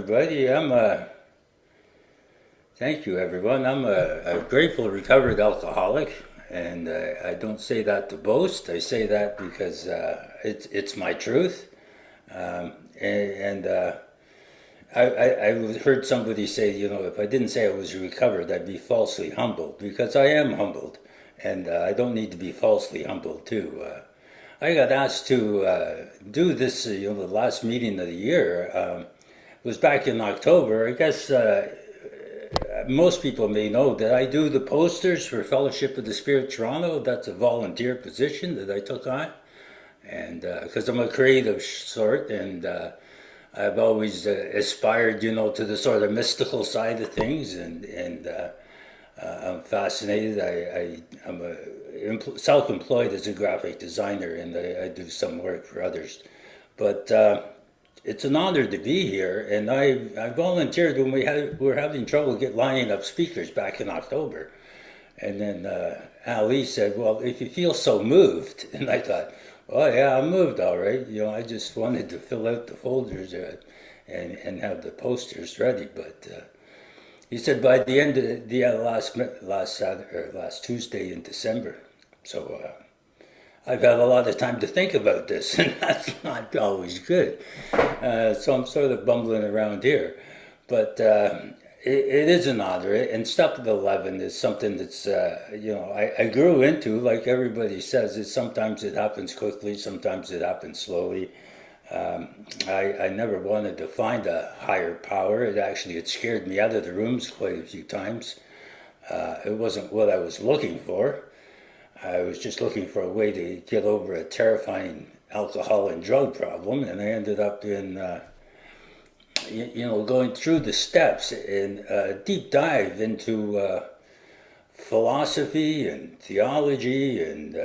everybody. Thank you, everyone. I'm a grateful recovered alcoholic, and I don't say that to boast. I say that because it's my truth. And I heard somebody say, if I didn't say I was recovered, I'd be falsely humbled, because I am humbled, and I don't need to be falsely humbled too. I got asked to do this, the last meeting of the year. It was back in October. I guess most people may know that I do the posters for Fellowship of the Spirit Toronto. That's a volunteer position that I took on, and because I'm a creative sort, and I've always aspired, to the sort of mystical side of things, and I'm fascinated. I'm self-employed as a graphic designer, and I do some work for others. But it's an honor to be here, and I volunteered when we were having trouble lining up speakers back in October. And then Ali said, well, if you feel so moved, and I thought, oh yeah, I'm moved all right. I just wanted to fill out the folders and have the posters ready. But he said by the end of the last Tuesday in December. So I've had a lot of time to think about this, and that's not always good. So I'm sort of bumbling around here. But it is an honor, and Step of 11 is something that's, I grew into, like everybody says. Sometimes it happens quickly, sometimes it happens slowly. I never wanted to find a higher power. It scared me out of the rooms quite a few times. It wasn't what I was looking for. I was just looking for a way to get over a terrifying alcohol and drug problem, and I ended up in going through the steps in a deep dive into philosophy and theology, and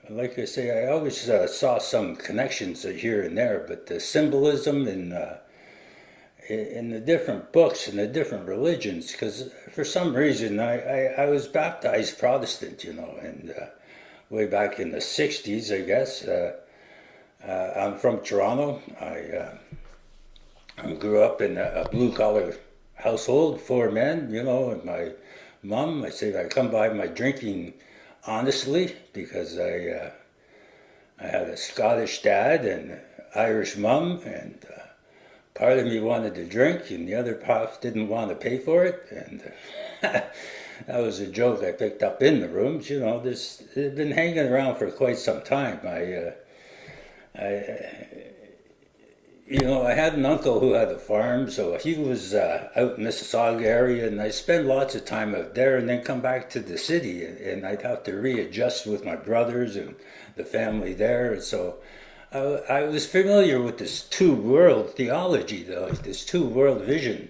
like I say, I always saw some connections here and there, but the symbolism in the different books and the different religions, because for some reason I was baptized Protestant, and way back in the 60s, I guess. I'm from Toronto. I grew up in a blue-collar household, 4 men, and my mom. I come by my drinking honestly, because I had a Scottish dad and an Irish mom, and part of me wanted to drink, and the other half didn't want to pay for it, and that was a joke I picked up in the rooms. This had been hanging around for quite some time. I had an uncle who had a farm, so he was out in the Mississauga area, and I spent lots of time out there and then come back to the city, and I'd have to readjust with my brothers and the family there. And so I was familiar with this two-world theology, though, this two-world vision.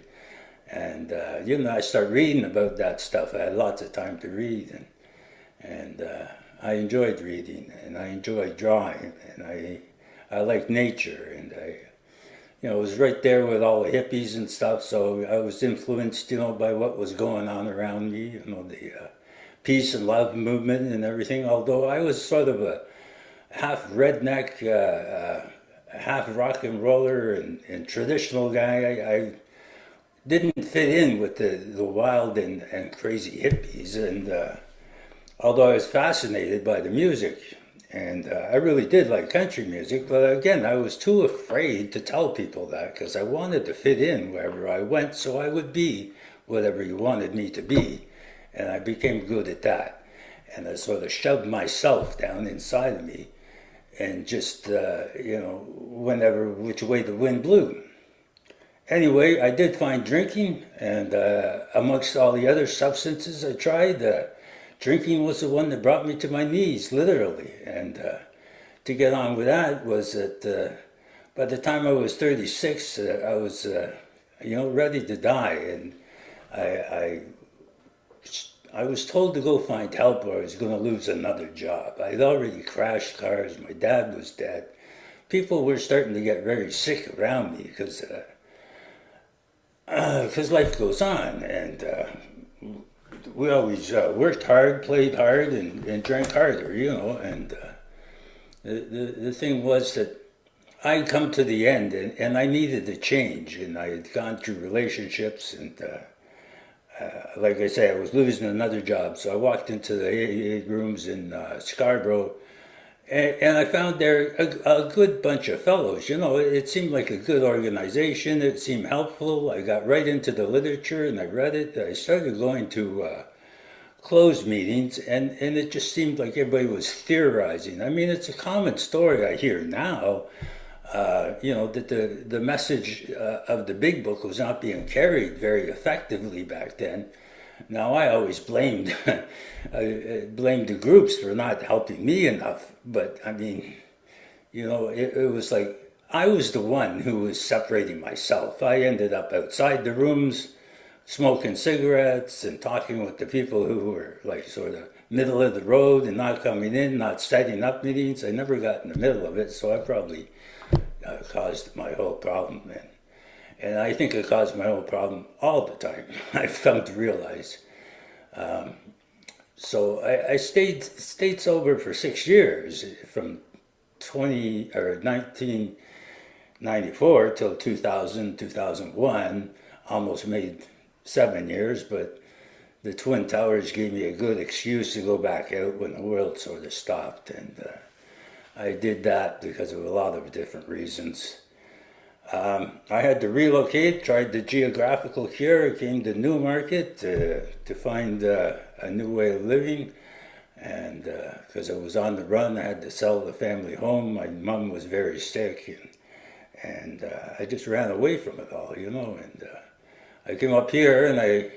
And, I started reading about that stuff. I had lots of time to read, and I enjoyed reading, and I enjoyed drawing, and I like nature, and I was right there with all the hippies and stuff, so I was influenced, by what was going on around me, the peace and love movement and everything, although I was sort of a half redneck, half rock and roller and traditional guy. I didn't fit in with the wild and crazy hippies, and although I was fascinated by the music, and I really did like country music, but again, I was too afraid to tell people that, because I wanted to fit in wherever I went, so I would be whatever you wanted me to be, and I became good at that, and I sort of shoved myself down inside of me, and just, whenever, which way the wind blew. Anyway, I did find drinking, and amongst all the other substances I tried, drinking was the one that brought me to my knees, literally. And to get on with that was that by the time I was 36, I was, ready to die, and I was told to go find help, or I was going to lose another job. I'd already crashed cars. My dad was dead. People were starting to get very sick around me, because life goes on, and we always worked hard, played hard, and drank harder, and the thing was that I'd come to the end, and I needed a change, and I had gone through relationships, and like I say, I was losing another job, so I walked into the AA rooms in Scarborough, and I found there a good bunch of fellows. You know, it seemed like a good organization. It seemed helpful. I got right into the literature, and I read it. I started going to closed meetings, and it just seemed like everybody was theorizing. I mean, it's a common story I hear now, you know, that the message of the big book was not being carried very effectively back then. Now, I always blamed I blamed the groups for not helping me enough, but I mean, you know, it was like I was the one who was separating myself. I ended up outside the rooms smoking cigarettes and talking with the people who were like sort of middle of the road and not coming in, not setting up meetings. I never got in the middle of it, so I probably caused my whole problem. And I think it caused my whole problem all the time. I've come to realize. So I stayed sober for 6 years, from 1994 till 2000, 2001. Almost made 7 years, but the Twin Towers gave me a good excuse to go back out when the world sort of stopped, and I did that because of a lot of different reasons. I had to relocate, tried the geographical cure, came to Newmarket to find a new way of living, and because I was on the run, I had to sell the family home. My mom was very sick, and I just ran away from it all, you know, and I came up here, and I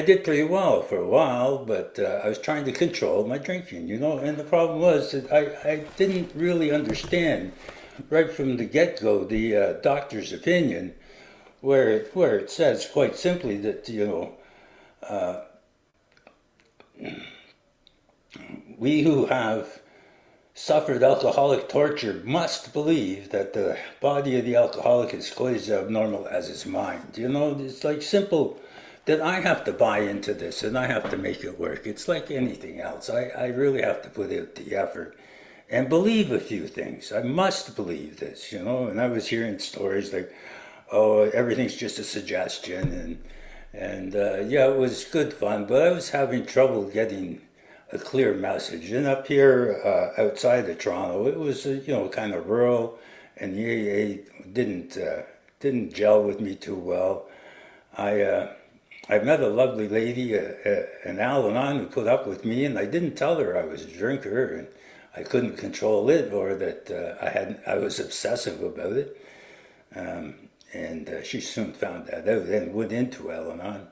did pretty well for a while, but I was trying to control my drinking, you know, and the problem was that I didn't really understand right from the get-go the doctor's opinion, where it says quite simply that, you know, we who have suffered alcoholic torture must believe that the body of the alcoholic is quite as abnormal as his mind. You know, it's like simple that I have to buy into this and I have to make it work. It's like anything else. I really have to put out the effort and believe a few things. I must believe this, you know. And I was hearing stories like, oh, everything's just a suggestion, and yeah, it was good fun, but I was having trouble getting a clear message. And up here outside of Toronto, it was you know, kind of rural, and the AA didn't gel with me too well. I met a lovely lady, an Al-Anon, who put up with me, and I didn't tell her I was a drinker and I couldn't control it, or that I was obsessive about it. And she soon found that out and went into Al-Anon.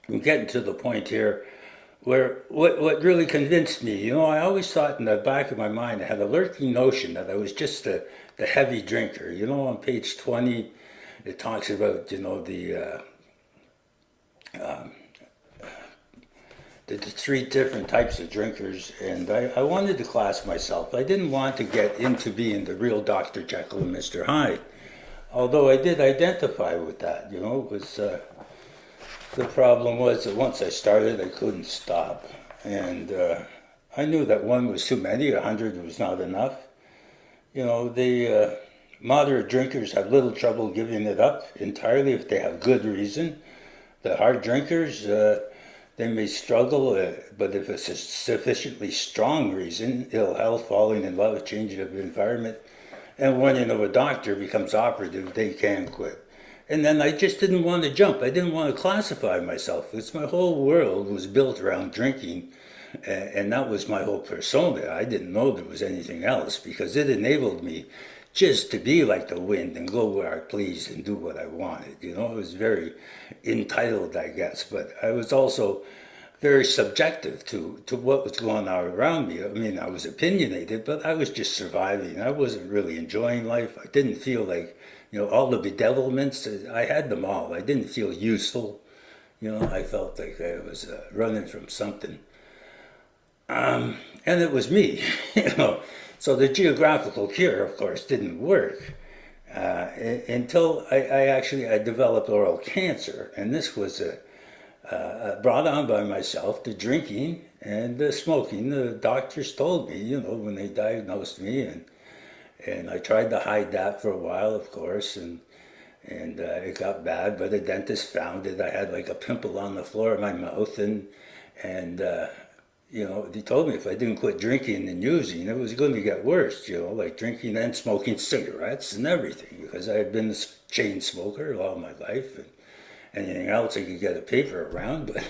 I'm getting to the point here where what really convinced me, you know, I always thought in the back of my mind, I had a lurking notion that I was just the heavy drinker. You know, on page 20, it talks about, you know, the three different types of drinkers, and I wanted to class myself. I didn't want to get into being the real Dr. Jekyll and Mr. Hyde, although I did identify with that, you know. It was, the problem was that once I started, I couldn't stop, and I knew that one was too many, 100 was not enough. You know, the moderate drinkers have little trouble giving it up entirely if they have good reason. The hard drinkers, they may struggle, but if it's a sufficiently strong reason, ill health, falling in love, change of environment, and when, you know, a doctor becomes operative, they can quit. And then I just didn't want to jump. I didn't want to classify myself. It's my whole world was built around drinking, and that was my whole persona. I didn't know there was anything else because it enabled me just to be like the wind and go where I pleased and do what I wanted. You know, it was very entitled, I guess, but I was also very subjective to what was going on around me. I mean, I was opinionated, but I was just surviving. I wasn't really enjoying life. I didn't feel like, you know, all the bedevilments, I had them all. I didn't feel useful. You know, I felt like I was running from something. And it was me, you know. So the geographical cure, of course, didn't work until I developed oral cancer. And this was brought on by myself, the drinking and the smoking. The doctors told me, when they diagnosed me, and I tried to hide that for a while, of course, and it got bad. But the dentist found it. I had like a pimple on the floor of my mouth, and they told me if I didn't quit drinking and using, it was going to get worse. Like drinking and smoking cigarettes and everything, because I had been a chain smoker all my life, and anything else I could get a paper around. But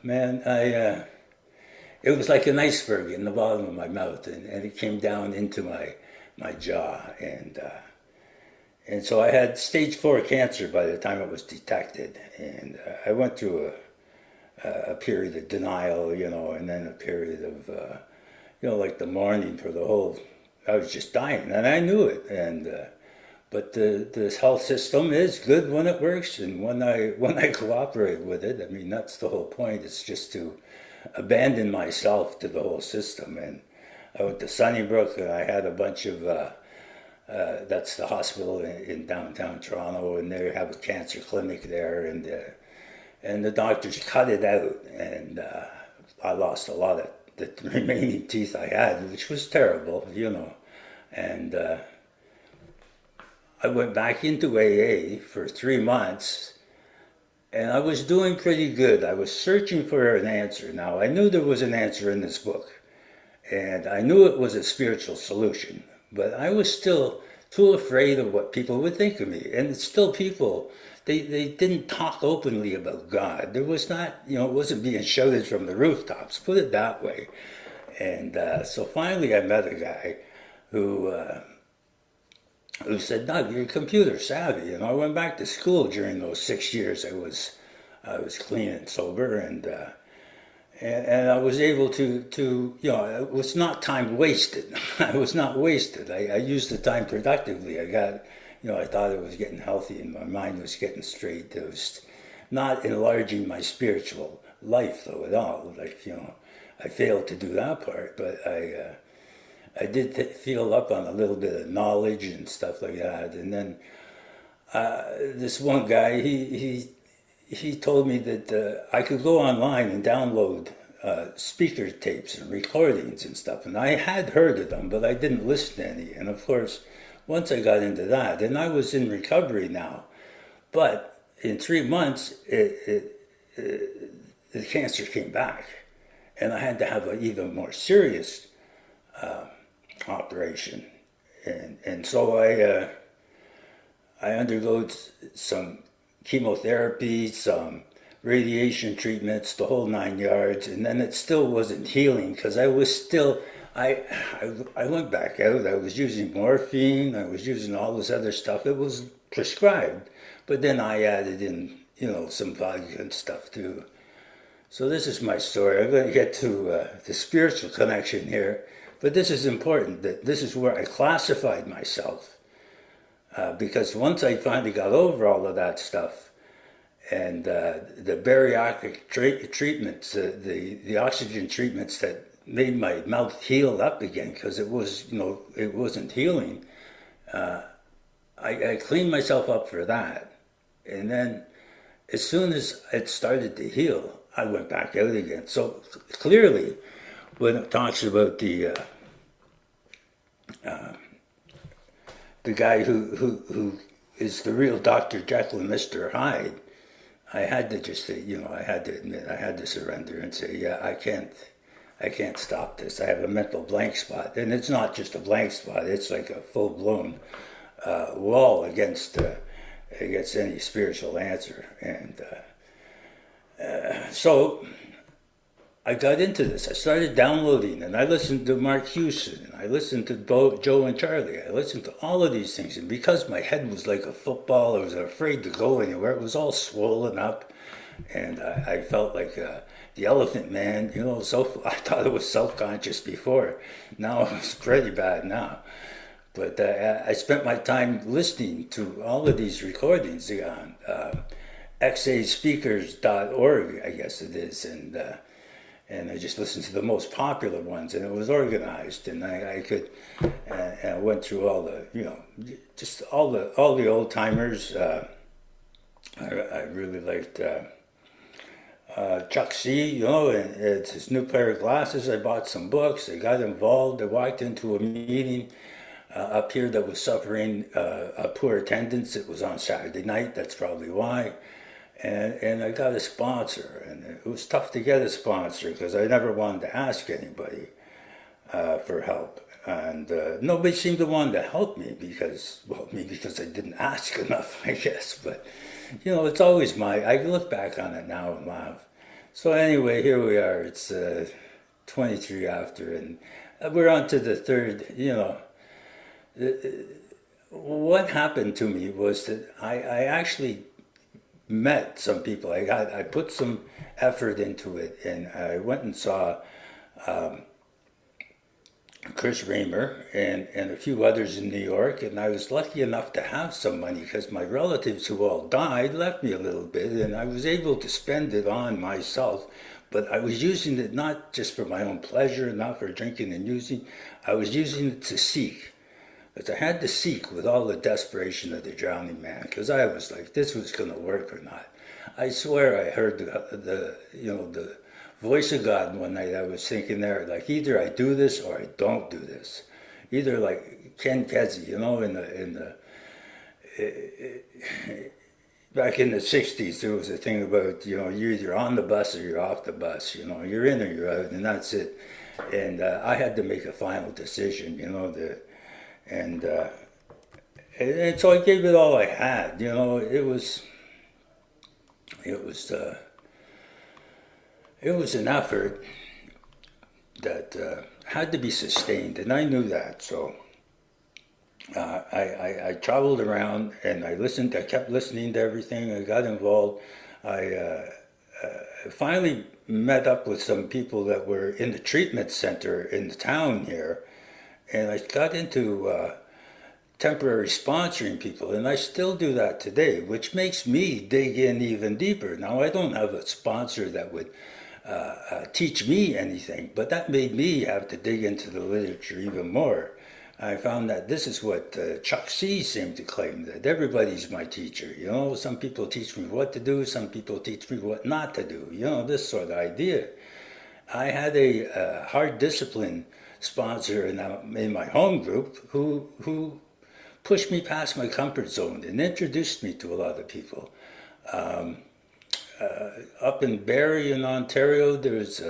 man, it was like an iceberg in the bottom of my mouth, and it came down into my jaw, and so I had stage 4 cancer by the time it was detected, and I went through a period of denial, and then a period of like the mourning for the whole. I was just dying, and I knew it, but the health system is good when it works, and when I cooperate with it. I mean, that's the whole point. It's just to abandon myself to the whole system. And I went to Sunnybrook, and I had a bunch of that's the hospital in downtown Toronto, and they have a cancer clinic there, and the doctors cut it out, and I lost a lot of the remaining teeth I had, which was terrible, and I went back into AA for 3 months, and I was doing pretty good. I was searching for an answer. Now, I knew there was an answer in this book, and I knew it was a spiritual solution, but I was still too afraid of what people would think of me. And it's still people, they didn't talk openly about God. There was not, it wasn't being shouted from the rooftops, put it that way. And so finally I met a guy who said, "Doug, you're computer savvy." And I went back to school during those 6 years. I was clean and sober, and I was able to it was not time wasted. I was not wasted. I used the time productively. I got, I thought I was getting healthy, and my mind was getting straight. It was not enlarging my spiritual life, though, at all. Like, I failed to do that part, but I did feel up on a little bit of knowledge and stuff like that. And then this one guy, he told me that I could go online and download speaker tapes and recordings and stuff. And I had heard of them, but I didn't listen to any. And of course, once I got into that, and I was in recovery now, but in 3 months, the cancer came back. And I had to have an even more serious operation, and so I undergo some chemotherapy, some radiation treatments, the whole 9 yards, and then it still wasn't healing, because I was still, I went back out. I was using morphine, I was using all this other stuff. It was prescribed, but then I added in, some vodka and stuff too. So this is my story. I'm going to get to the spiritual connection here. But this is important, that this is where I classified myself. Because once I finally got over all of that stuff, and the bariatric treatments, the oxygen treatments that made my mouth heal up again, because it was, it wasn't healing, I cleaned myself up for that. And then as soon as it started to heal, I went back out again. So clearly, when it talks about the guy who is the real Dr. Jekyll and Mr. Hyde, I had to just say, I had to admit, I had to surrender and say, yeah, I can't stop this. I have a mental blank spot, and it's not just a blank spot; it's like a full-blown wall against any spiritual answer, and so I got into this. I started downloading, and I listened to Mark Houston, and I listened to Joe and Charlie. I listened to all of these things, and because my head was like a football, I was afraid to go anywhere. It was all swollen up, and I felt like the Elephant Man. So I thought it was self-conscious before. Now it's pretty bad now. But I spent my time listening to all of these recordings on xaspeakers.org, I guess it is, and I just listened to the most popular ones, and it was organized, and I could, and I went through all the, just all the old timers, I really liked Chuck C, you know, and it's his new pair of glasses. I bought some books. I got involved. I walked into a meeting up here that was suffering a poor attendance. It was on Saturday night. That's probably why. And I got a sponsor, and it was tough to get a sponsor because I never wanted to ask anybody for help. And nobody seemed to want to help me because, well, maybe because I didn't ask enough, I guess. But, you know, it's always I look back on it now and laugh. So anyway, here we are. It's 23 after, and we're on to the third, you know. What happened to me was that I actually met some people. I put some effort into it, and I went and saw Chris Raymer and a few others in New York, and I was lucky enough to have some money because my relatives who all died left me a little bit, and I was able to spend it on myself. But I was using it not just for my own pleasure, not for drinking and using. I was using it to seek. But I had to seek with all the desperation of the drowning man, because I was like, this was going to work or not. I swear I heard the voice of God one night. I was thinking there, like, either I do this or I don't do this. Either like Ken Kesey, you know, back in the 60s, there was a thing about, you know, you're either on the bus or you're off the bus, you know, you're in or you're out, and that's it. And I had to make a final decision, you know, and so I gave it all I had. You know, it was an effort that had to be sustained, and I knew that. So I traveled around and I listened. I kept listening to everything. I got involved. I finally met up with some people that were in the treatment center in the town here, and I got into temporary sponsoring people, and I still do that today, which makes me dig in even deeper. Now, I don't have a sponsor that would teach me anything, but that made me have to dig into the literature even more. I found that this is what Chuck C seemed to claim, that everybody's my teacher. You know, some people teach me what to do, some people teach me what not to do. You know, this sort of idea. I had a hard discipline sponsor in my home group who pushed me past my comfort zone and introduced me to a lot of people. Up in Barrie in Ontario, there's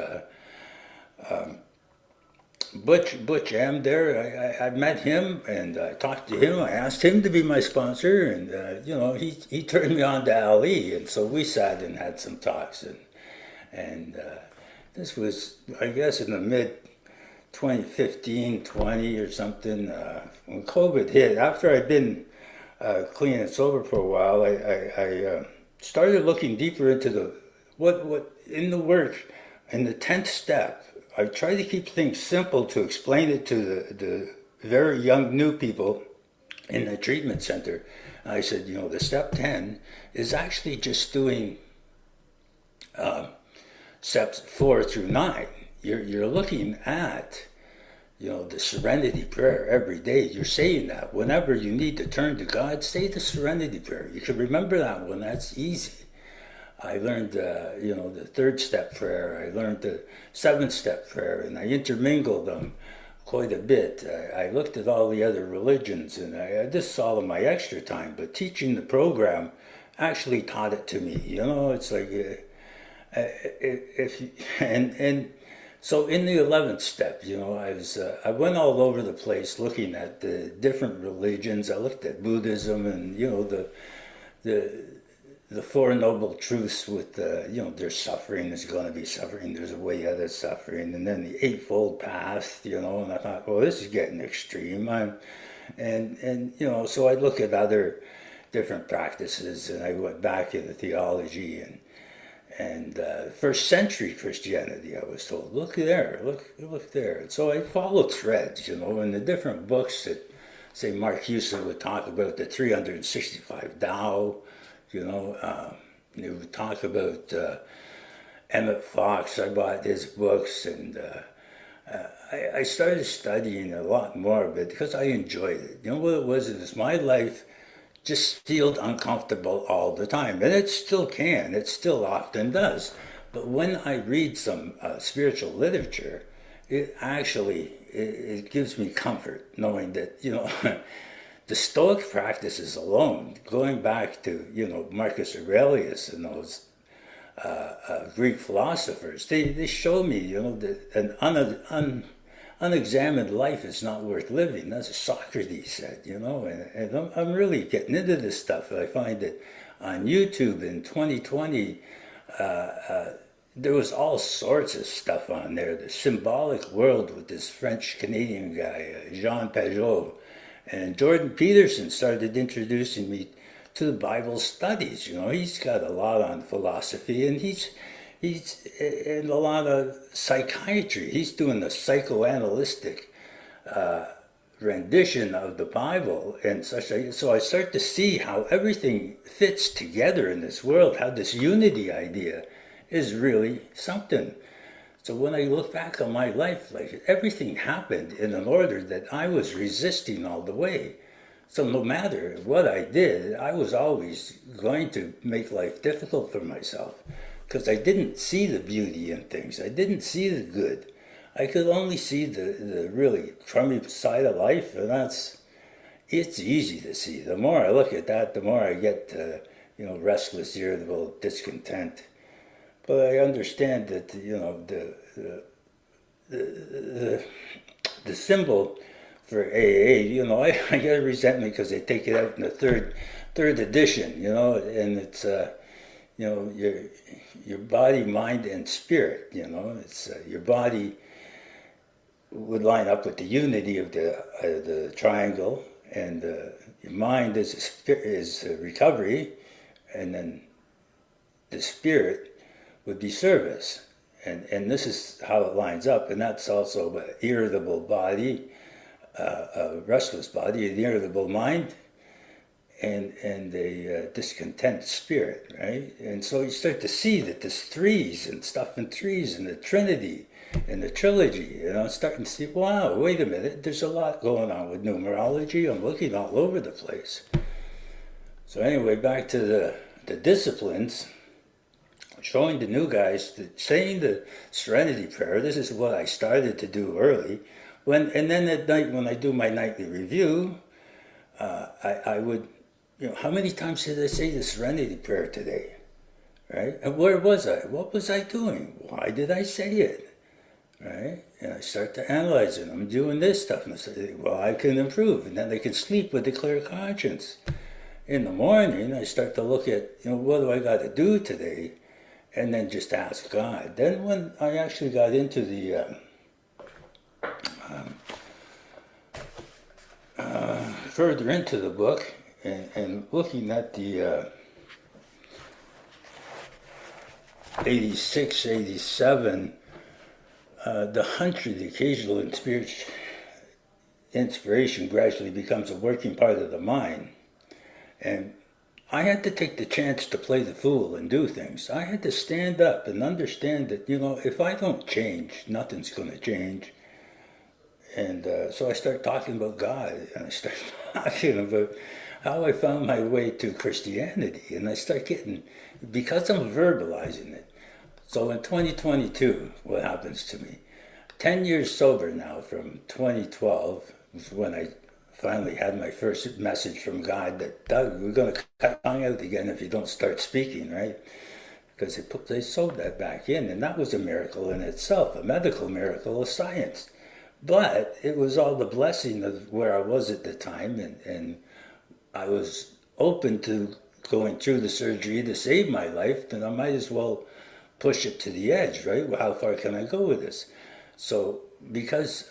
Butch M there. I met him and I talked to him. I asked him to be my sponsor, and you know, he turned me on to Ali, and so we sat and had some talks, and this was, I guess, in the mid 2015, 20 or something, when COVID hit. After I'd been clean and sober for a while, I started looking deeper into what in the work, in the 10th step. I try to keep things simple to explain it to the very young new people in the treatment center. I said, you know, the step 10 is actually just doing steps 4 through 9. You're looking at, you know, the serenity prayer every day. You're saying that whenever you need to turn to God, say the serenity prayer. You can remember that one. That's easy. I learned, you know, the 3rd step prayer. I learned the 7th step prayer, and I intermingled them quite a bit. I looked at all the other religions, and this is all in my extra time. But teaching the program actually taught it to me. You know, it's like and so in the 11th step, you know, I went all over the place looking at the different religions. I looked at Buddhism and, you know, the Four Noble Truths with, you know, there's suffering, there's going to be suffering, there's a way out of suffering, and then the Eightfold Path, you know, and I thought, well, this is getting extreme. And you know, so I look at other different practices, and I went back into theology and first century Christianity. I was told, look there, look there. And so I followed threads, you know, in the different books that, say, Mark Houston would talk about the 365 Tao. You know, he would talk about Emmett Fox. I bought his books, and I started studying a lot more of it because I enjoyed it. You know what it was? It was my life just feel uncomfortable all the time. And it still can, it still often does. But when I read some spiritual literature, it gives me comfort knowing that, the Stoic practices alone, going back to, Marcus Aurelius and those Greek philosophers, they show me, that unexamined life is not worth living. That's what Socrates said, and I'm really getting into this stuff. I find that on YouTube in 2020, there was all sorts of stuff on there. The Symbolic World with this French-Canadian guy, Jean Pajot, and Jordan Peterson started introducing me to the Bible studies. He's got a lot on philosophy, and he's in a lot of psychiatry. He's doing the psychoanalytic rendition of the Bible and such. So I start to see how everything fits together in this world, how this unity idea is really something. So when I look back on my life, like everything happened in an order that I was resisting all the way. So no matter what I did, I was always going to make life difficult for myself because I didn't see the beauty in things. I didn't see the good. I could only see the really crummy side of life, and it's easy to see. The more I look at that, the more I get, restless, irritable, discontent. But I understand that, the symbol for AA, I get resentment because they take it out in the third edition, and it's, your body, mind, and spirit, it's your body would line up with the unity of the triangle, and your mind is recovery, and then the spirit would be service, and this is how it lines up, and that's also an irritable body, a restless body, an irritable mind, and a discontent spirit, right? And so you start to see that there's threes and stuff in threes and the Trinity and the trilogy, starting to see, wow, wait a minute, there's a lot going on with numerology. I'm looking all over the place. So anyway, back to the disciplines. Showing the new guys, saying the Serenity Prayer. This is what I started to do early. And then at night, when I do my nightly review, I would, how many times did I say the Serenity Prayer today? Right? And where was I? What was I doing? Why did I say it? Right? And I start to analyze it. I'm doing this stuff. And I say, well, I can improve. And then I can sleep with a clear conscience. In the morning, I start to look at, what do I got to do today? And then just ask God. Then when I actually got into the further into the book and looking at the 86, 87, the hunt for the occasional inspiration gradually becomes a working part of the mind. And I had to take the chance to play the fool and do things. I had to stand up and understand that, if I don't change, nothing's going to change. And so I start talking about God, and I start talking about how I found my way to Christianity. And I start getting, because I'm verbalizing it. So in 2022, what happens to me? 10 years sober now from 2012, when I finally had my first message from God that, Doug, we're going to cut tongue out again if you don't start speaking, right? Because they sewed that back in, and that was a miracle in itself, a medical miracle of science. But it was all the blessing of where I was at the time, and I was open to going through the surgery to save my life, then I might as well push it to the edge, right? Well, how far can I go with this? So because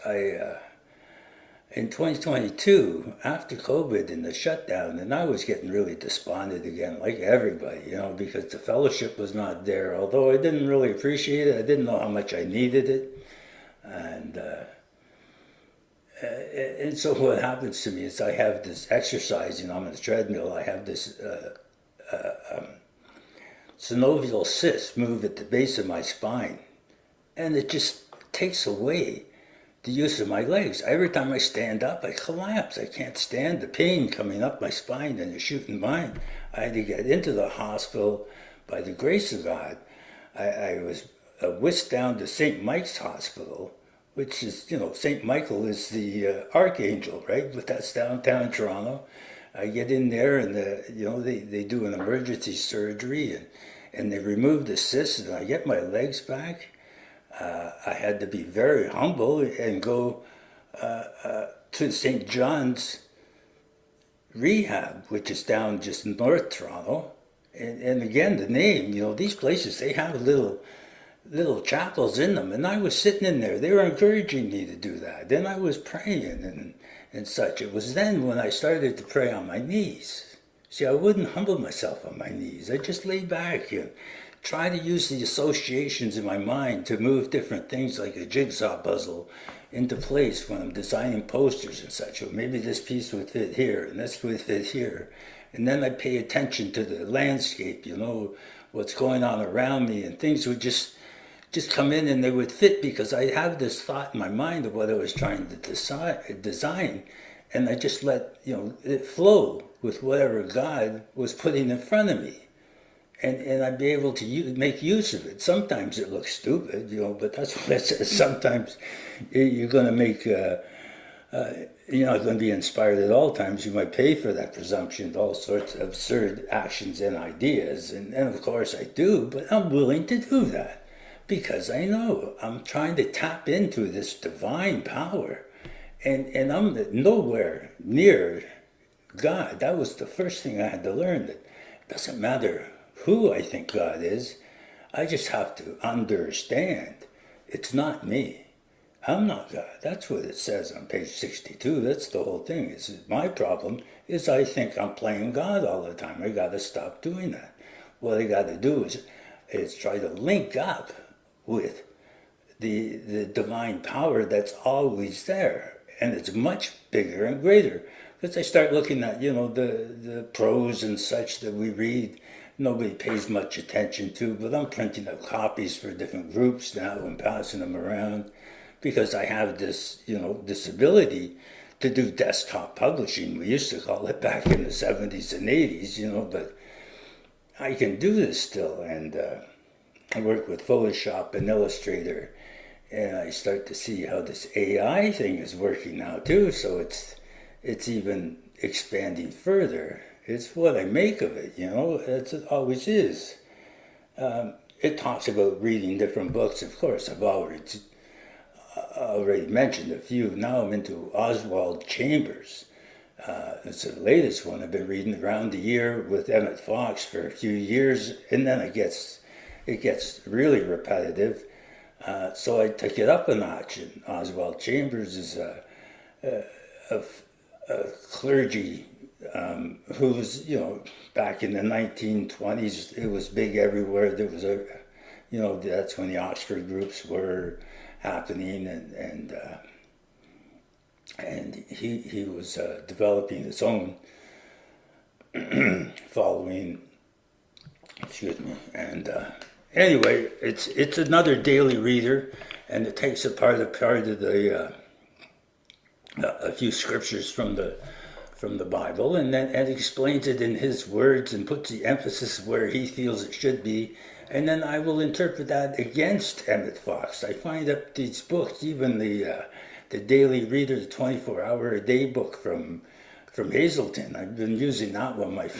in 2022, after COVID and the shutdown, and I was getting really despondent again, like everybody, because the fellowship was not there. Although I didn't really appreciate it, I didn't know how much I needed it. And so what happens to me is I have this exercise, I'm on the treadmill, I have this synovial cyst move at the base of my spine. And it just takes away the use of my legs. Every time I stand up, I collapse. I can't stand the pain coming up my spine and the shooting mine. I had to get into the hospital. By the grace of God, I was whisked down to St. Mike's Hospital, which is, St. Michael is the archangel, right? But that's downtown Toronto. I get in there and, they do an emergency surgery and they remove the cyst and I get my legs back. I had to be very humble and go to St. John's Rehab, which is down just North Toronto. And again, the name, these places, they have little chapels in them. And I was sitting in there. They were encouraging me to do that. Then I was praying and such. It was then when I started to pray on my knees. See, I wouldn't humble myself on my knees. I just lay back and try to use the associations in my mind to move different things like a jigsaw puzzle into place when I'm designing posters and such. Or maybe this piece would fit here and this would fit here. And then I pay attention to the landscape, what's going on around me, and things would just come in and they would fit because I have this thought in my mind of what I was trying to design, and I just let it flow with whatever God was putting in front of me, and I'd be able to make use of it. Sometimes it looks stupid, but that's what it says. Sometimes you're going to make. You're not going to be inspired at all times. You might pay for that presumption to all sorts of absurd actions and ideas. And of course I do, but I'm willing to do that because I know I'm trying to tap into this divine power. And I'm nowhere near God. That was the first thing I had to learn, that it doesn't matter who I think God is. I just have to understand it's not me. I'm not God. That's what it says on page 62. That's the whole thing. My problem is I think I'm playing God all the time. I got to stop doing that. What I got to do is try to link up with the divine power that's always there. And it's much bigger and greater. Because I start looking at, the prose and such that we read, nobody pays much attention to, but I'm printing out copies for different groups now and passing them around. Because I have this, this ability to do desktop publishing. We used to call it back in the 70s and 80s, but I can do this still. And I work with Photoshop and Illustrator, and I start to see how this AI thing is working now too. So it's even expanding further. It's what I make of it, it always is. It talks about reading different books, of course. I've already mentioned a few. Now I'm into Oswald Chambers. It's the latest one I've been reading around the year with Emmett Fox for a few years, and then it gets really repetitive. So I took it up a notch. And Oswald Chambers is a clergy who was, back in the 1920s. It was big everywhere. There was that's when the Oxford groups were happening, and he was developing his own following. Excuse me. And anyway, it's another daily reader, and it takes apart a part of a few scriptures from the Bible, and then explains it in his words and puts the emphasis where he feels it should be. And then I will interpret that against Emmett Fox. I find that these books, even the Daily Reader, the 24-hour-a-day book from Hazelton, I've been using that one. My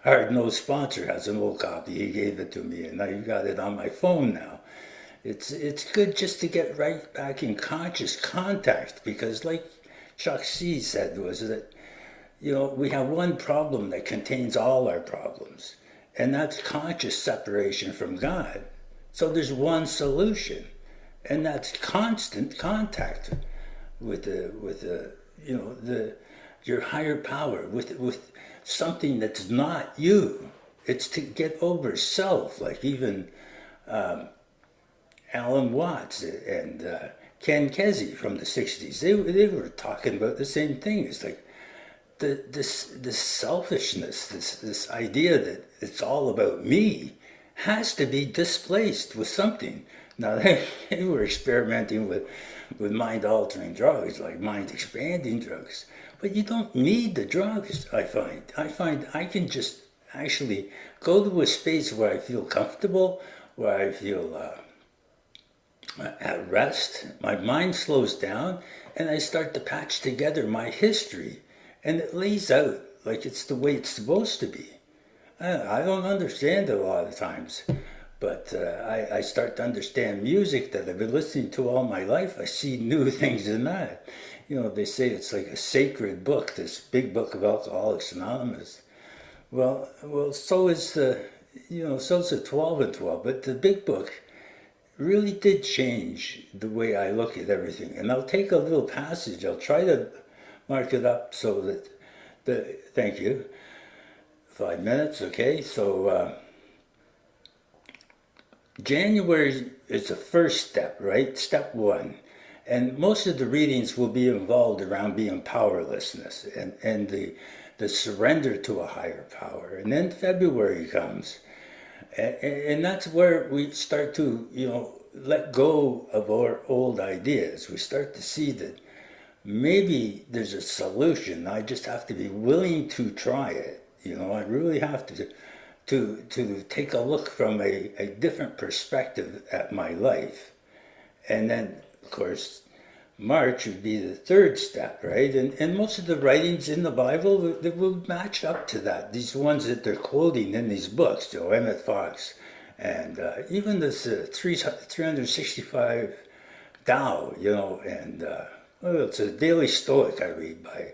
hard-nosed sponsor has an old copy. He gave it to me, and I got it on my phone now. It's good just to get right back in conscious contact, because like Chuck C. said, was that, we have one problem that contains all our problems. And that's conscious separation from God. So there's one solution, and that's constant contact with your higher power, with something that's not you. It's to get over self, like even Alan Watts and Ken Kesey from the 60s. They were talking about the same thing. It's like this selfishness, this idea that it's all about me, has to be displaced with something Now they were experimenting with mind-altering drugs, like mind-expanding drugs. But you don't need the drugs, I find. I find I can just actually go to a space where I feel comfortable, where I feel at rest. My mind slows down, and I start to patch together my history, and it lays out like it's the way it's supposed to be. I don't understand it a lot of times, but I start to understand music that I've been listening to all my life. I see new things in that. You know, they say it's like a sacred book, this big book of Alcoholics Anonymous. Well, so is so is the 12 and 12. But the big book really did change the way I look at everything. And I'll take a little passage. I'll try to mark it up so that thank you. 5 minutes, okay? So January is the first step, right? Step one. And most of the readings will be involved around being powerlessness and the surrender to a higher power. And then February comes. And that's where we start to, let go of our old ideas. We start to see that maybe there's a solution. I just have to be willing to try it. I really have to take a look from a different perspective at my life. And then, of course, March would be the third step, right? And most of the writings in the Bible that will match up to that. These ones that they're quoting in these books, Emmett Fox, and even this 365 Tao, and it's a Daily Stoic I read by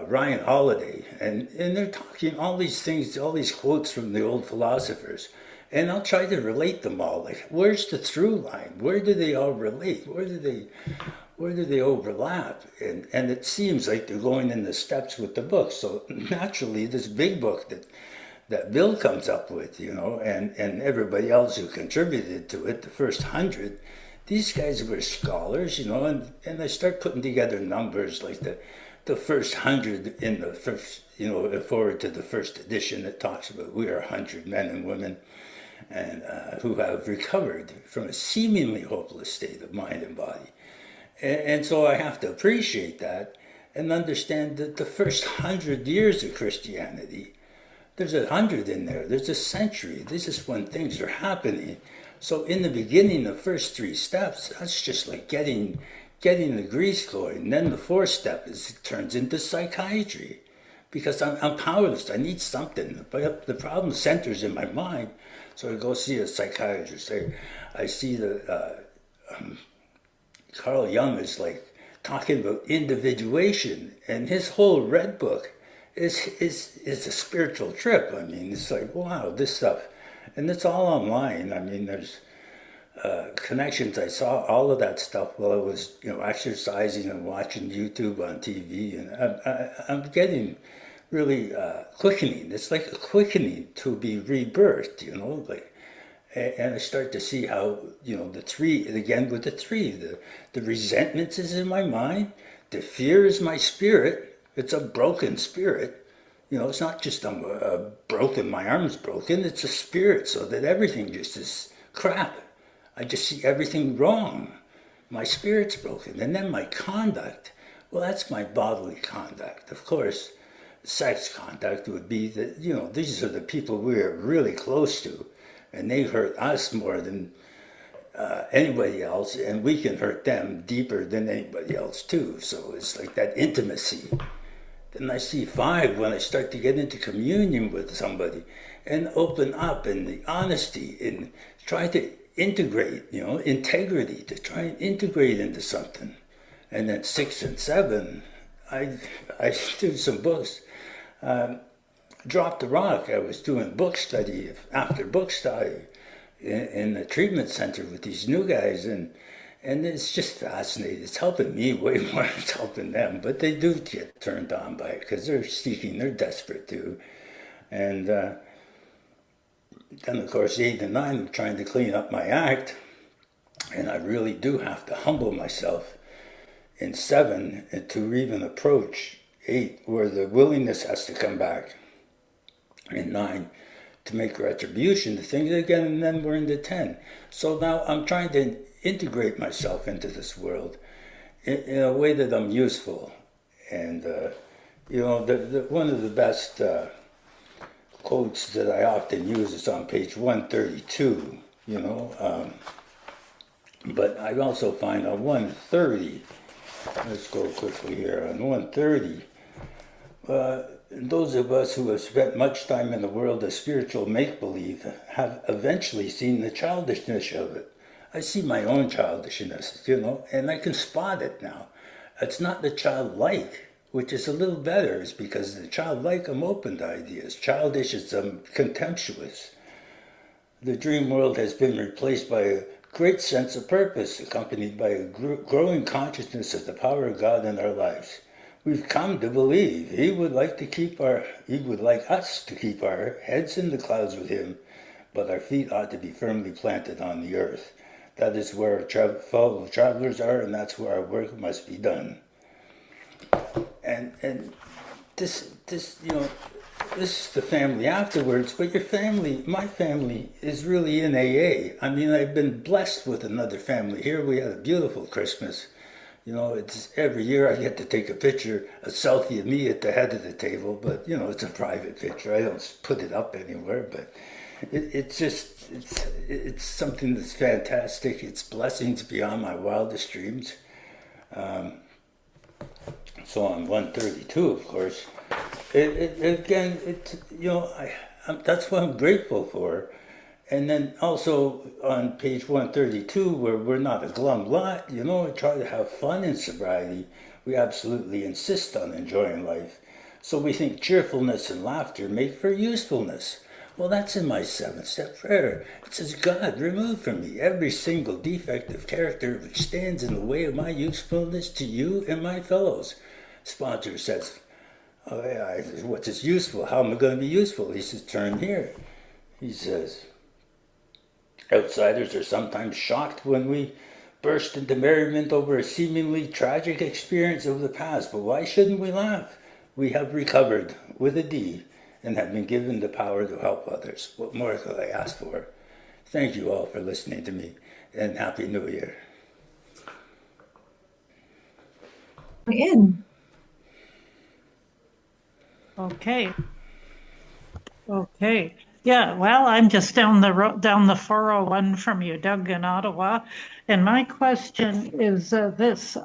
Ryan Holiday, and they're talking all these things, all these quotes from the old philosophers, and I'll try to relate them all. Like, where's the through line? Where do they all relate? Where do they overlap? And it seems like they're going in the steps with the book. So naturally, this big book that Bill comes up with, and everybody else who contributed to it, the first 100. These guys were scholars, and I start putting together numbers like the first 100 in the first, forward to the first edition that talks about we are 100 men and women and who have recovered from a seemingly hopeless state of mind and body. And so I have to appreciate that and understand that the first 100 years of Christianity, there's 100 in there, there's a century. This is when things are happening. So in the beginning, the first 3 steps, that's just like getting the grease going. And then the 4th step is it turns into psychiatry because I'm powerless. I need something. But the problem centers in my mind. So I go see a psychiatrist. I see Carl Jung is like talking about individuation, and his whole Red Book is a spiritual trip. I mean, it's like, wow, this stuff. And it's all online. I mean, there's connections. I saw all of that stuff while I was, exercising and watching YouTube on TV, and I'm getting really quickening. It's like a quickening to be rebirthed, and I start to see how, the 3, again with the 3, the resentments is in my mind, the fear is my spirit. It's a broken spirit. It's not just I'm broken, my arm's broken, it's a spirit, so that everything just is crap. I just see everything wrong. My spirit's broken. And then my conduct, well, that's my bodily conduct. Of course, sex conduct would be that, these are the people we're really close to, and they hurt us more than anybody else, and we can hurt them deeper than anybody else too. So it's like that intimacy. Then I see 5 when I start to get into communion with somebody and open up, and the honesty and try to integrate, integrity, to try and integrate into something. And then 6 and 7, I do some books. Dropped the rock. I was doing book study after book study in the treatment center with these new guys, and it's just fascinating. It's helping me way more than it's helping them, but they do get turned on by it because they're seeking, they're desperate too. And then, of course, 8 and 9, I'm trying to clean up my act, and I really do have to humble myself in 7 and to even approach 8, where the willingness has to come back, and 9, to make retribution to things again, and then we're into 10. So now I'm trying to integrate myself into this world in a way that I'm useful. And, one of the best quotes that I often use is on page 132, but I also find on 130, let's go quickly here, on 130, those of us who have spent much time in the world of spiritual make-believe have eventually seen the childishness of it. I see my own childishness, and I can spot it now. It's not the childlike, which is a little better, is because the childlike, I'm open to ideas. Childish is contemptuous. The dream world has been replaced by a great sense of purpose, accompanied by a growing consciousness of the power of God in our lives. We've come to believe He would like us to keep our heads in the clouds with Him, but our feet ought to be firmly planted on the earth. That is where our fellow travelers are, and that's where our work must be done. And this is the family afterwards, but my family is really in AA. I mean, I've been blessed with another family here. We had a beautiful Christmas. It's every year I get to take a picture, a selfie of me at the head of the table, but, it's a private picture. I don't put it up anywhere, but it's something that's fantastic. It's blessings beyond my wildest dreams. So on 132, of course, that's what I'm grateful for. And then also on page 132, where we're not a glum lot, we try to have fun in sobriety. We absolutely insist on enjoying life. So we think cheerfulness and laughter make for usefulness. Well, that's in my 7-step prayer. It says, God, remove from me every single defect of character which stands in the way of my usefulness to you and my fellows. Sponsor says, oh, yeah, what's this useful? How am I going to be useful? He says, turn here. He says, outsiders are sometimes shocked when we burst into merriment over a seemingly tragic experience of the past, but why shouldn't we laugh? We have recovered, with a D, and have been given the power to help others. What more could I ask for? Thank you all for listening to me, and Happy New Year. In. Okay. Yeah, well, I'm just down the 401 from you, Doug, in Ottawa. And my question is this,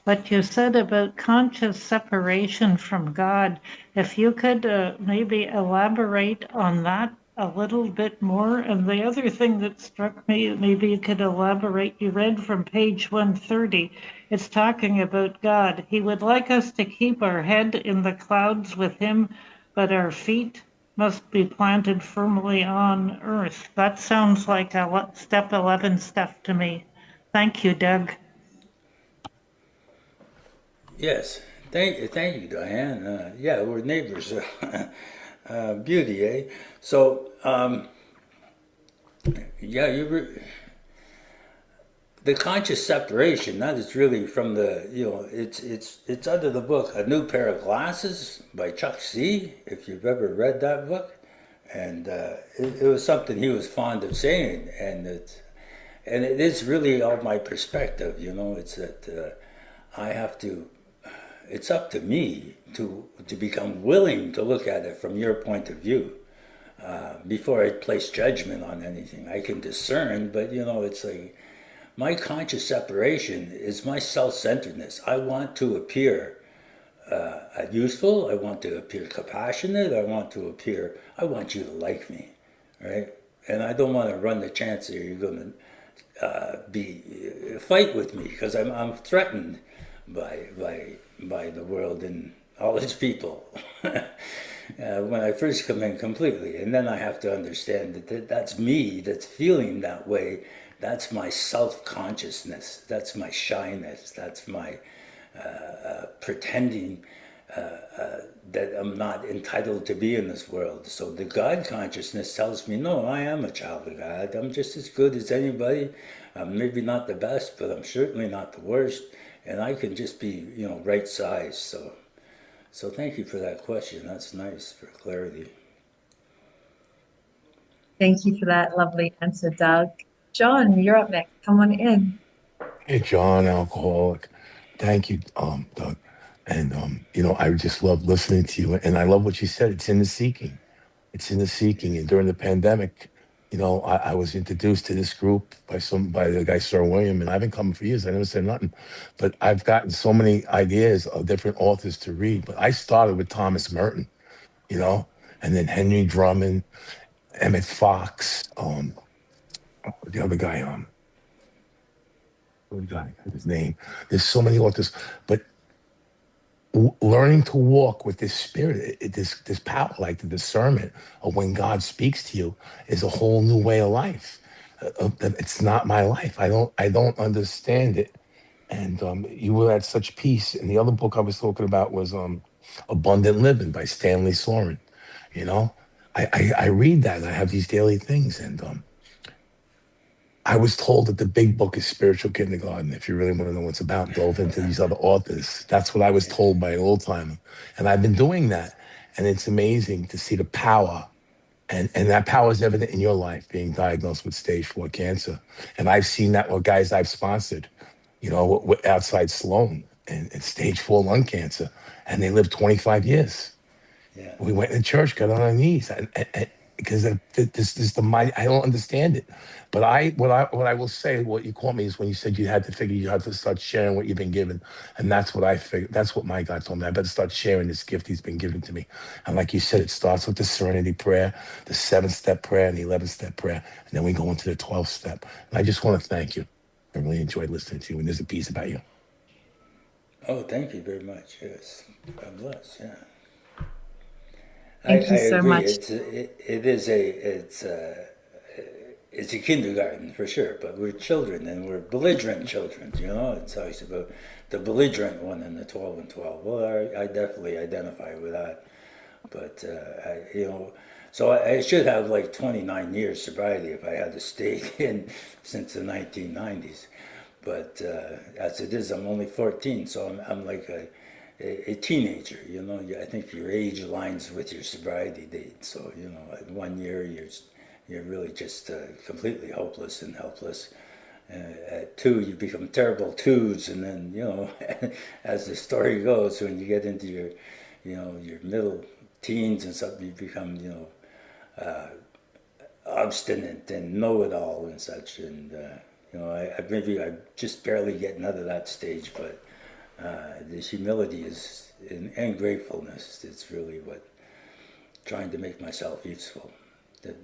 what you said about conscious separation from God, if you could maybe elaborate on that a little bit more. And the other thing that struck me, maybe you could elaborate, you read from page 130, it's talking about God. He would like us to keep our head in the clouds with Him, but our feet must be planted firmly on earth. That sounds like a step 11 stuff to me. Thank you, Doug. Yes, thank you, Diane. Yeah, we're neighbors. Beauty, eh? So, the conscious separation, that is really from it's under the book A New Pair of Glasses by Chuck C, if you've ever read that book. And it was something he was fond of saying, and it is really all my perspective, it's that I have to, it's up to me to become willing to look at it from your point of view. Before I place judgment on anything, I can discern, but it's like, my conscious separation is my self-centeredness. I want to appear useful. I want to appear compassionate. I want you to like me, right? And I don't want to run the chance that you're going to fight with me, because I'm threatened by the world and all its people when I first come in completely. And then I have to understand that that's me that's feeling that way. That's my self-consciousness. That's my shyness. That's my pretending that I'm not entitled to be in this world. So the God consciousness tells me, no, I am a child of God. I'm just as good as anybody. I'm maybe not the best, but I'm certainly not the worst. And I can just be, right size. So thank you for that question. That's nice for clarity. Thank you for that lovely answer, Doug. John, you're up next. Come on in. Hey, John, alcoholic. Thank you, Doug. And I just love listening to you. And I love what you said. It's in the seeking. It's in the seeking. And during the pandemic, I was introduced to this group by the guy Sir William, and I've been coming for years. I never said nothing, but I've gotten so many ideas of different authors to read. But I started with Thomas Merton, you know, and then Henry Drummond, Emmett Fox, the other guy, what guy, his name. There's so many authors, but learning to walk with this spirit, this power, like the discernment of when God speaks to you, is a whole new way of life. It's not my life. I don't understand it. And you will at such peace. And the other book I was talking about was Abundant Living by Stanley Soren. You know, I read that and I have these daily things. And I was told that the big book is spiritual kindergarten. If you really want to know what's about, delve into these other authors. That's what I was told by an old timer. And I've been doing that. And it's amazing to see the power. And that power is evident in your life, being diagnosed with stage 4 cancer. And I've seen that with guys I've sponsored, outside Sloan and stage 4 lung cancer. And they lived 25 years. Yeah. We went in church, got on our knees, and because this is the mind. I don't understand it, but what I will say, what you caught me is when you said you had to figure you had to start sharing what you've been given, and that's what I figured. That's what my God told me. I better start sharing this gift He's been giving to me, and like you said, it starts with the Serenity Prayer, the 7-step prayer, and the 11-step prayer, and then we go into the 12th step. And I just want to thank you. I really enjoyed listening to you, and there's a piece about you. Oh, thank you very much. Yes. God bless. Yeah. Thank I you so agree. much. It's a kindergarten for sure, but we're children and we're belligerent children. It's always about the belligerent one in the 12 and 12. Well, I definitely identify with that. But so I should have like 29 years sobriety if I had stayed in since the 1990s. But as it is, I'm only 14, so I'm like a teenager. I think your age aligns with your sobriety date. So at 1 year you're really just completely hopeless and helpless. At 2, you become terrible twos, and then as the story goes, when you get into your middle teens and stuff, you become obstinate and know-it-all and such. And I just barely getting out of that stage, but the humility and gratefulness. It's really what trying to make myself useful. That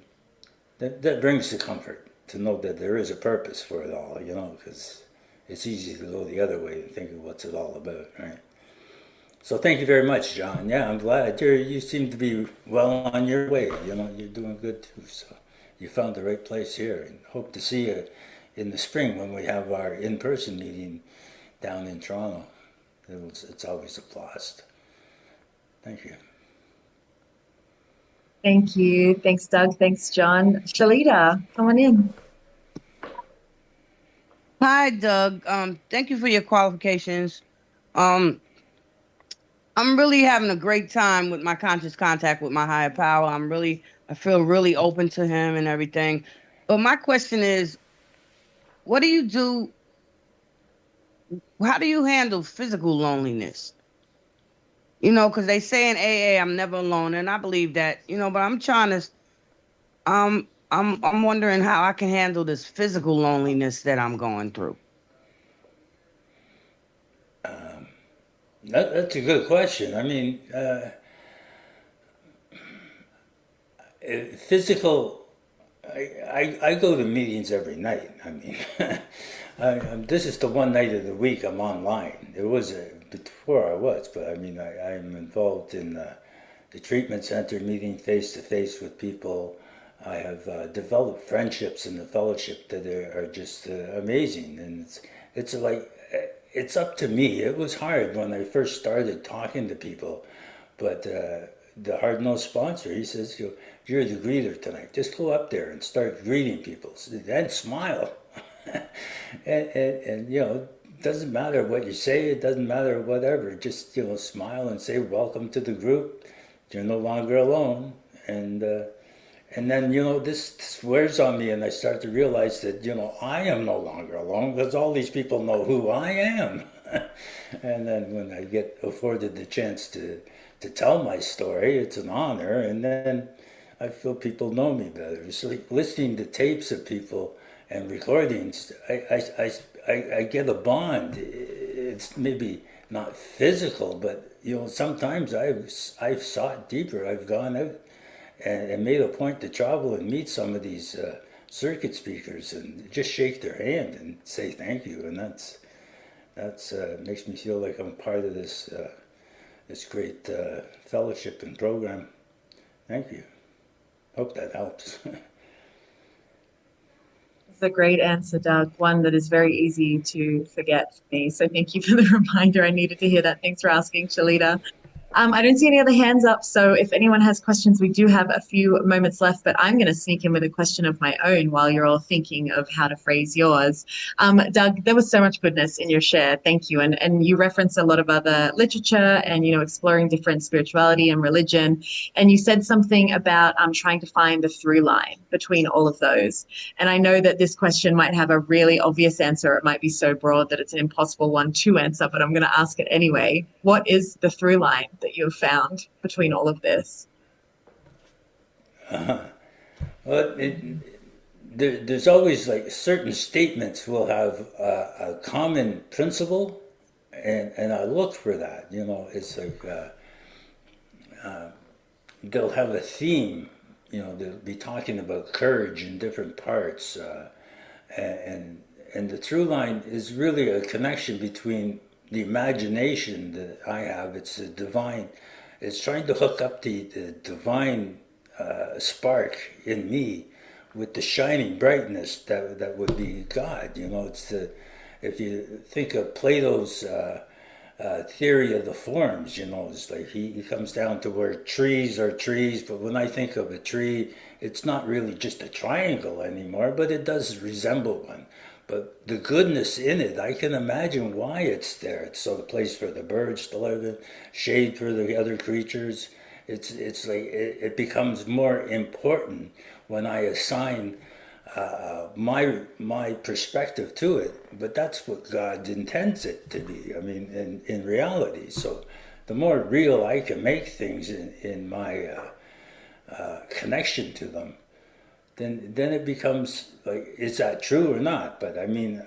that brings the comfort to know that there is a purpose for it all. Because it's easy to go the other way and think of what's it all about, right? So thank you very much, John. Yeah, I'm glad you seem to be well on your way. You're doing good too. So you found the right place here, and hope to see you in the spring when we have our in-person meeting down in Toronto. It's always a blast. Thank you. Thank you. Thanks, Doug. Thanks, John. Shalita, come on in. Hi, Doug. Thank you for your qualifications. Um, I'm really having a great time with my conscious contact with my higher power. I feel really open to him and everything. But my question is, what do you do? How do you handle physical loneliness? Because they say in AA, I'm never alone, and I believe that. But I'm trying to. I'm wondering how I can handle this physical loneliness that I'm going through. That's a good question. I mean, physical. I go to meetings every night. I mean, this is the one night of the week I'm online. It was before I was, but I mean, I'm involved in the treatment center, meeting face to face with people. I have developed friendships in the fellowship that are just amazing, and it's like it's up to me. It was hard when I first started talking to people, but the hard-nosed sponsor, he says, you're the greeter tonight. Just go up there and start greeting people, and smile. And it doesn't matter what you say. It doesn't matter whatever. Just smile and say welcome to the group. You're no longer alone, and And then, this wears on me, and I start to realize that, I am no longer alone because all these people know who I am. And then when I get afforded the chance to tell my story, it's an honor. And then I feel people know me better. So like listening to tapes of people and recordings, I get a bond. It's maybe not physical, but sometimes I've sought deeper. I've gone out and made a point to travel and meet some of these circuit speakers and just shake their hand and say thank you. And that's makes me feel like I'm part of this great fellowship and program. Thank you. Hope that helps. It's a great answer, Doug. One that is very easy to forget for me. So thank you for the reminder. I needed to hear that. Thanks for asking, Shalita. I don't see any other hands up. So if anyone has questions, we do have a few moments left, but I'm going to sneak in with a question of my own while you're all thinking of how to phrase yours. Doug, there was so much goodness in your share. Thank you. And you referenced a lot of other literature and, exploring different spirituality and religion. And you said something about trying to find the through line between all of those. And I know that this question might have a really obvious answer. It might be so broad that it's an impossible one to answer, but I'm going to ask it anyway. What is the through line that you've found between all of this? Well, there's always like certain statements will have a common principle, and I look for that. It's like they'll have a theme. They'll be talking about courage in different parts, and the through line is really a connection between the imagination that I have. It's the divine. It's trying to hook up the divine spark in me with the shining brightness that would be God. If you think of Plato's theory of the forms, it's like he comes down to where trees are trees, but when I think of a tree, it's not really just a triangle anymore, but it does resemble one. But the goodness in it, I can imagine why it's there. It's so a place for the birds to live in, shade for the other creatures. It's like it becomes more important when I assign my perspective to it. But that's what God intends it to be. I mean, in reality. So the more real I can make things in my connection to them, then it becomes like, is that true or not? But I mean,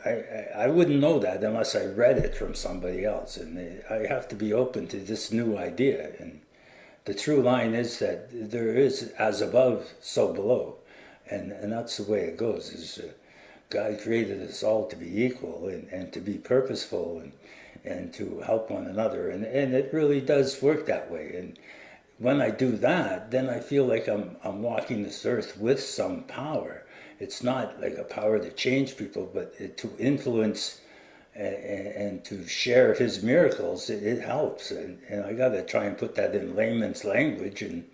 I wouldn't know that unless I read it from somebody else, and I have to be open to this new idea. And the true line is that there is as above, so below, and that's the way it goes. Is God created us all to be equal and to be purposeful and to help one another, and it really does work that way. And when I do that, then I feel like I'm walking this earth with some power. It's not like a power to change people, but to influence and to share his miracles. It helps, and I got to try and put that in layman's language, and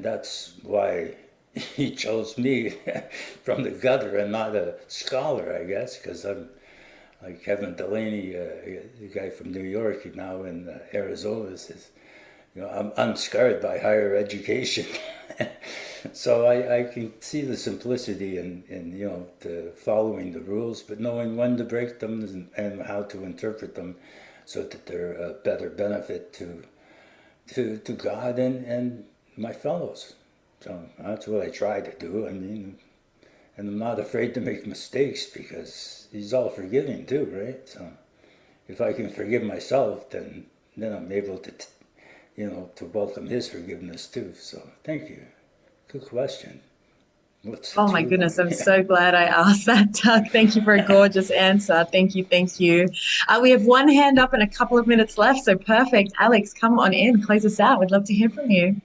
that's why he chose me from the gutter and not a scholar, I guess, because I'm like Kevin Delaney, the guy from New York, now in Arizona, says, I'm unscarred by higher education. So I can see the simplicity in the following the rules, but knowing when to break them and how to interpret them so that they're a better benefit to God and my fellows. So that's what I try to do. I mean, and I'm not afraid to make mistakes because he's all forgiving too, right? So if I can forgive myself, then I'm able to welcome his forgiveness too. So thank you. Good question. What's the Oh my true goodness, line? I'm so glad I asked that, Doug. Thank you for a gorgeous answer. Thank you, thank you. We have one hand up and a couple of minutes left, so perfect. Alex, come on in, close us out. We'd love to hear from you.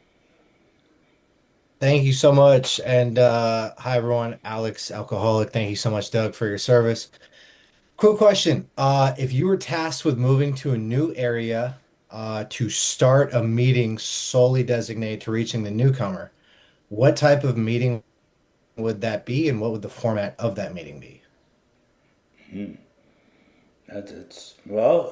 Thank you so much. And hi everyone, Alex, alcoholic. Thank you so much, Doug, for your service. Quick question. If you were tasked with moving to a new area to start a meeting solely designated to reaching the newcomer, what type of meeting would that be, and what would the format of that meeting be? It's well,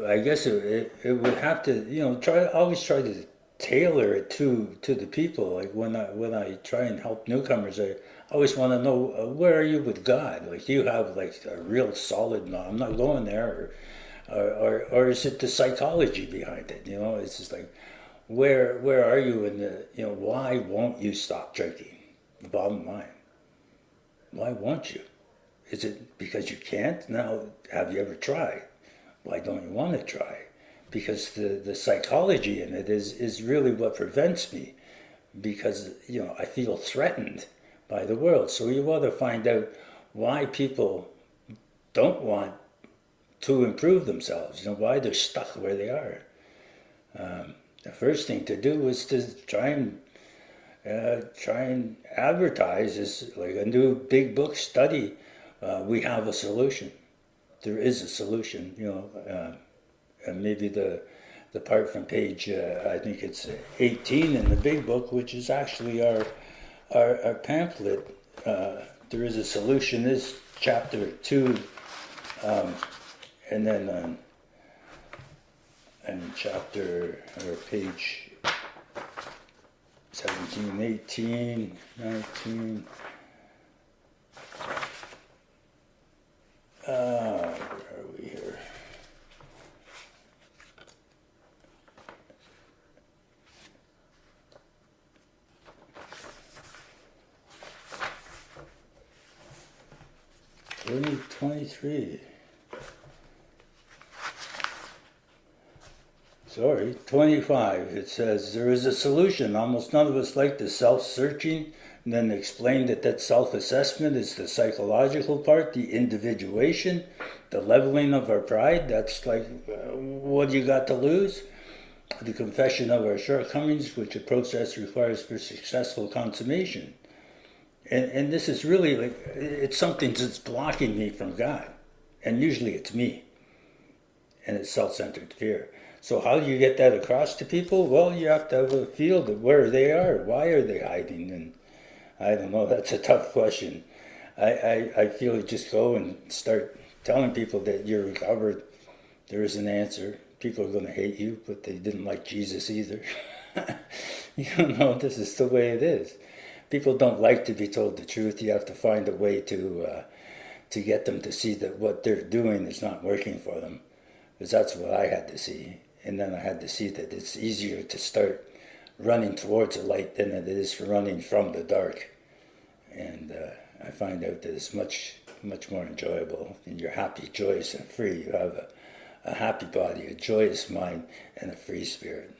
I guess it would have to try always try to tailor it to the people. Like when I try and help newcomers, I always want to know where are you with God? Like, do you have like a real solid? No, I'm not going there, or is it the psychology behind it? You know, it's just like where are you in the, you know, why won't you stop drinking? The bottom line, why won't you? Is it because you can't? Now, have you ever tried? Why don't you want to try? Because the psychology in it is really what prevents me, because, you know, I feel threatened by the world. So you want to find out why people don't want to improve themselves, you know, why they're stuck where they are. The first thing to do is to try and advertise is like a new big book study. We have a solution. There is a solution, you know, and maybe the part from page I think it's 18 in the big book, which is actually our pamphlet. There is a solution. Is chapter 2, and then and chapter or page 17, 18, 19. Where are we here? Only 23. Sorry, 25. It says, there is a solution. Almost none of us like the self-searching, and then explain that self-assessment is the psychological part, the individuation, the leveling of our pride. That's like, what do you got to lose? The confession of our shortcomings, which a process requires for successful consummation. And this is really like, it's something that's blocking me from God. And usually it's me. And it's self-centered fear. So how do you get that across to people? Well, you have to have a field of where they are. Why are they hiding? And I don't know, that's a tough question. I feel you just go and start telling people that you're recovered. There is an answer. People are going to hate you, but they didn't like Jesus either. You know, this is the way it is. People don't like to be told the truth. You have to find a way to get them to see that what they're doing is not working for them. Because that's what I had to see. And then I had to see that it's easier to start running towards the light than it is running from the dark. And I find out that it's much more enjoyable. And you're happy, joyous, and free. You have a happy body, a joyous mind, and a free spirit.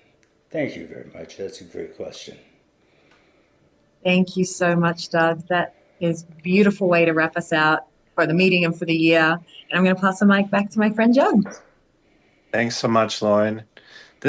Thank you very much. That's a great question. Thank you so much, Doug. That is a beautiful way to wrap us out for the meeting and for the year. And I'm going to pass the mic back to my friend John. Thanks so much, Lauren.